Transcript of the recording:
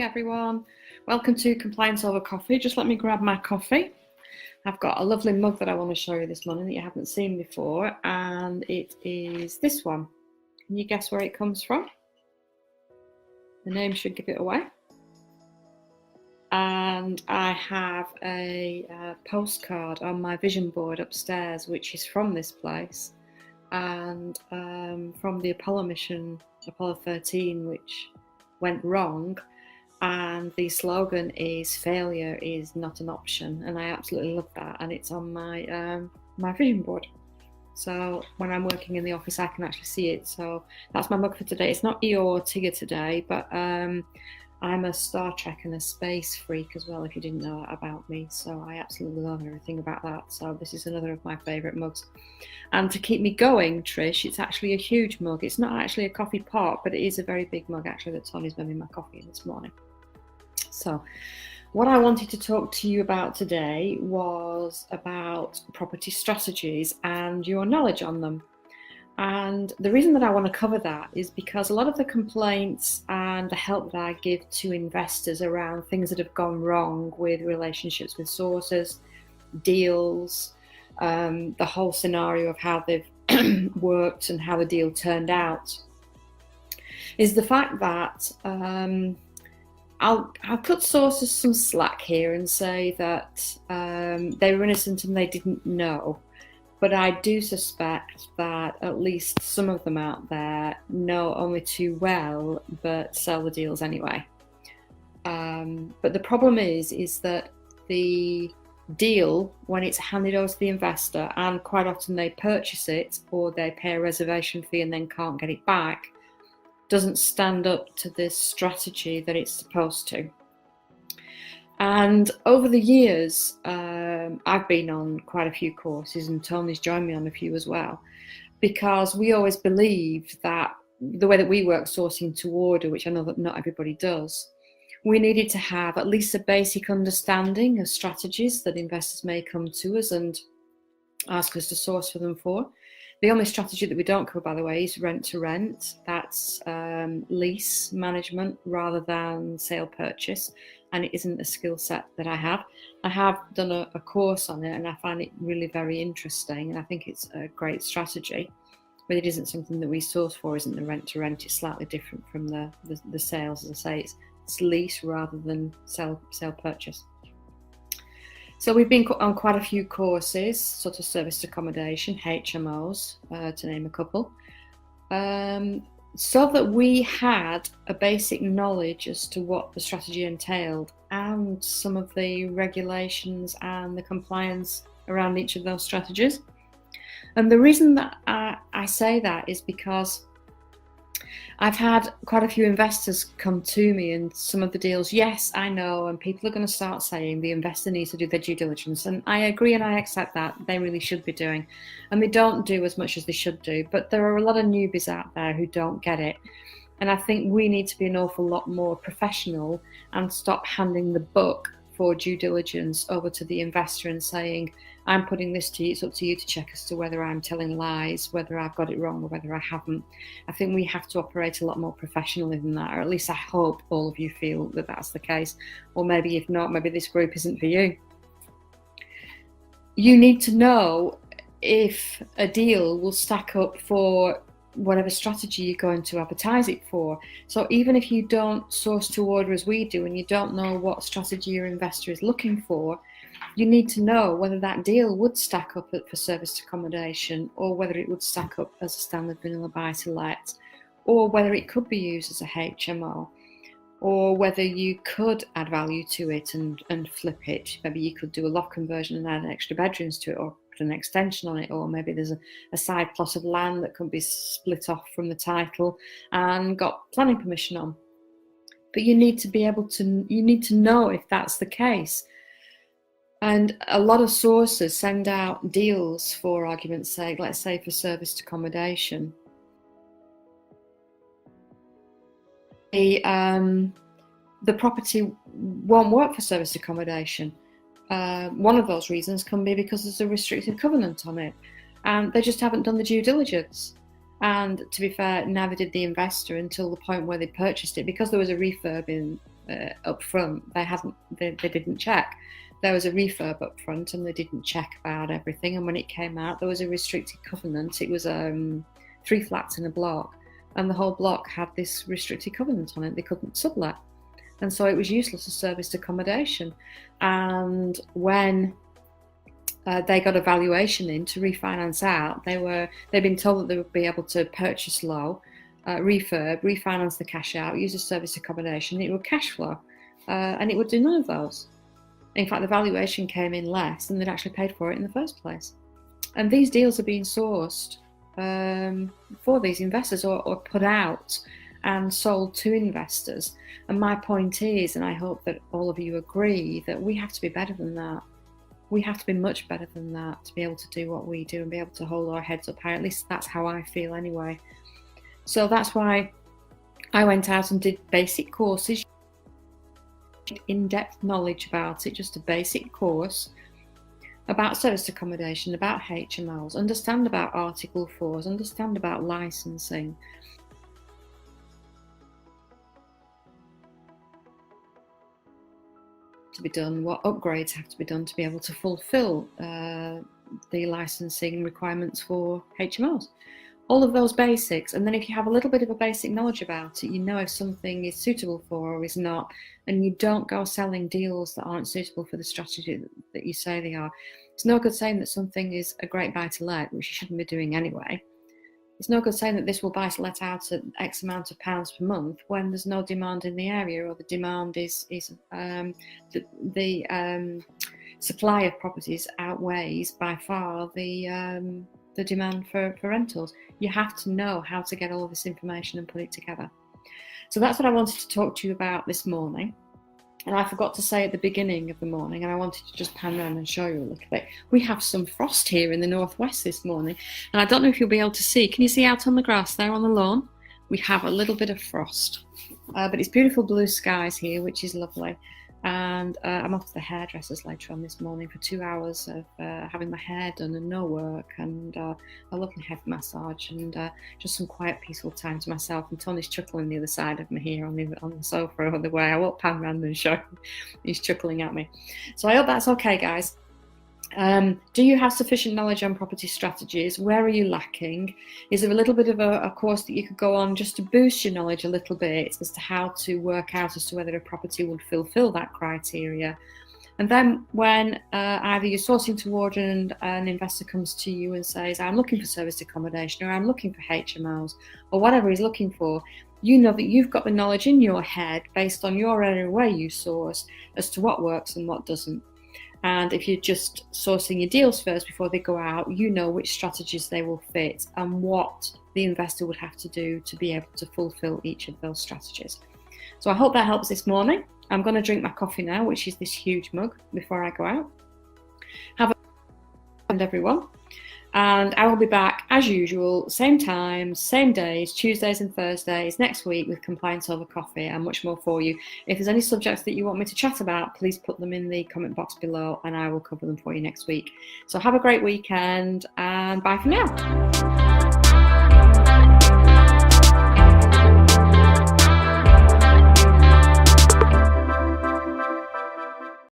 everyone, welcome to Compliance Over Coffee. Just let me grab my coffee. I've got a lovely mug that I want to show you this morning that you haven't seen before, and it is this one. Can you guess where it comes from? The name should give it away. And I have a postcard on my vision board upstairs which is from this place, and from the Apollo mission, Apollo 13, which went wrong, and the slogan is "Failure is not an option," and I absolutely love that, and it's on my my vision board. So when I'm working in the office, I can actually see it. So that's my mug for today. It's not Eeyore or Tigger today, but I'm a Star Trek and a space freak as well, if you didn't know that about me. So I absolutely love everything about that. So this is another of my favourite mugs. And to keep me going, Trish, it's actually a huge mug. It's not actually a coffee pot, but it is a very big mug, actually, that Tony's made me my coffee in this morning. So what I wanted to talk to you about today was about property strategies and your knowledge on them. And the reason that I want to cover that is because a lot of the complaints and the help that I give to investors around things that have gone wrong with relationships with sources, deals, the whole scenario of how they've worked and how the deal turned out, is the fact that I'll cut sources some slack here and say that they were innocent and they didn't know. But I do suspect that at least some of them out there know only too well, but sell the deals anyway. But the problem is that the deal, when it's handed over to the investor, and quite often they purchase it or they pay a reservation fee and then can't get it back, doesn't stand up to this strategy that it's supposed to. And over the years, I've been on quite a few courses, and Tony's joined me on a few as well, because we always believed that the way that we work sourcing to order, which I know that not everybody does, we needed to have at least a basic understanding of strategies that investors may come to us and ask us to source for them for. The only strategy that we don't cover, by the way, is rent to rent. That's lease management rather than sale purchase, and it isn't a skill set that I have. I have done a course on it, and I find it really very interesting, and I think it's a great strategy, but it isn't something that we source for. Isn't the rent to rent? It's slightly different from the sales. As I say, it's lease rather than sale purchase. So we've been on quite a few courses, sort of serviced accommodation, HMOs, to name a couple, so that we had a basic knowledge as to what the strategy entailed and some of the regulations and the compliance around each of those strategies. And the reason that I say that is because I've had quite a few investors come to me, and some of the deals, yes, I know, and people are going to start saying the investor needs to do their due diligence, and I agree and I accept that they really should be doing, and they don't do as much as they should do, but there are a lot of newbies out there who don't get it, and I think we need to be an awful lot more professional and stop handing the buck for due diligence over to the investor and saying, I'm putting this to you, it's up to you to check as to whether I'm telling lies, whether I've got it wrong or whether I haven't. I think we have to operate a lot more professionally than that, or at least I hope all of you feel that that's the case. Or maybe if not, maybe this group isn't for you. You need to know if a deal will stack up for whatever strategy you're going to advertise it for. So even if you don't source to order as we do, and you don't know what strategy your investor is looking for, you need to know whether that deal would stack up for serviced accommodation, or whether it would stack up as a standard vanilla buy-to-let, or whether it could be used as a HMO, or whether you could add value to it and flip it. Maybe you could do a loft conversion and add extra bedrooms to it, or put an extension on it, or maybe there's a side plot of land that could be split off from the title and got planning permission on. But you need to know if that's the case. And a lot of sources send out deals, for argument's sake, let's say for serviced accommodation. The property won't work for serviced accommodation. One of those reasons can be because there's a restrictive covenant on it, and they just haven't done the due diligence. And to be fair, neither did the investor until the point where they purchased it, because there was a refurb in up front. They didn't check. There was a refurb up front, and they didn't check about everything. And when it came out, there was a restricted covenant. It was 3 flats in a block, and the whole block had this restricted covenant on it. They couldn't sublet, and so it was useless as serviced accommodation. And when they got a valuation in to refinance out, they'd been told that they would be able to purchase low, refurb, refinance the cash out, use a service accommodation. It would cash flow, and it would do none of those. In fact, the valuation came in less than they'd actually paid for it in the first place. And these deals are being sourced for these investors, or put out and sold to investors. And my point is, and I hope that all of you agree, that we have to be better than that. We have to be much better than that to be able to do what we do and be able to hold our heads up high. At least that's how I feel anyway. So that's why I went out and did basic courses, in-depth knowledge about it, just a basic course about serviced accommodation, about HMOs, understand about Article 4s, understand about licensing. To be done, what upgrades have to be done to be able to fulfill the licensing requirements for HMOs. All of those basics, and then if you have a little bit of a basic knowledge about it, you know if something is suitable for or is not, and you don't go selling deals that aren't suitable for the strategy that you say they are. It's no good saying that something is a great buy to let, which you shouldn't be doing anyway. It's no good saying that this will buy to let out at X amount of pounds per month when there's no demand in the area, or the demand is the supply of properties outweighs by far the demand for rentals. You have to know how to get all of this information and put it together. So that's what I wanted to talk to you about this morning. And I forgot to say at the beginning of the morning, and I wanted to just pan around and show you a little bit. We have some frost here in the northwest this morning, and I don't know if you'll be able to see. Can you see out on the grass there on the lawn? We have a little bit of frost, but it's beautiful blue skies here, which is lovely. And I'm off to the hairdressers later on this morning for 2 hours of having my hair done and no work, and a lovely head massage, and just some quiet, peaceful time to myself. And Tony's chuckling the other side of me here on the sofa over the way. I won't pan around and show him. He's chuckling at me. So I hope that's okay, guys. Do you have sufficient knowledge on property strategies? Where are you lacking? Is there a little bit of a course that you could go on just to boost your knowledge a little bit as to how to work out as to whether a property would fulfill that criteria? And then when either you're sourcing toward and an investor comes to you and says, I'm looking for serviced accommodation, or I'm looking for HMOs, or whatever he's looking for, you know that you've got the knowledge in your head based on your area where you source as to what works and what doesn't. And if you're just sourcing your deals first before they go out, you know which strategies they will fit and what the investor would have to do to be able to fulfill each of those strategies. So I hope that helps this morning. I'm going to drink my coffee now, which is this huge mug, before I go out. Have a good day, everyone. And I will be back as usual, same times, same days, Tuesdays and Thursdays next week with Compliance Over Coffee and much more for you. If there's any subjects that you want me to chat about, please put them in the comment box below and I will cover them for you next week. So have a great weekend and bye for now.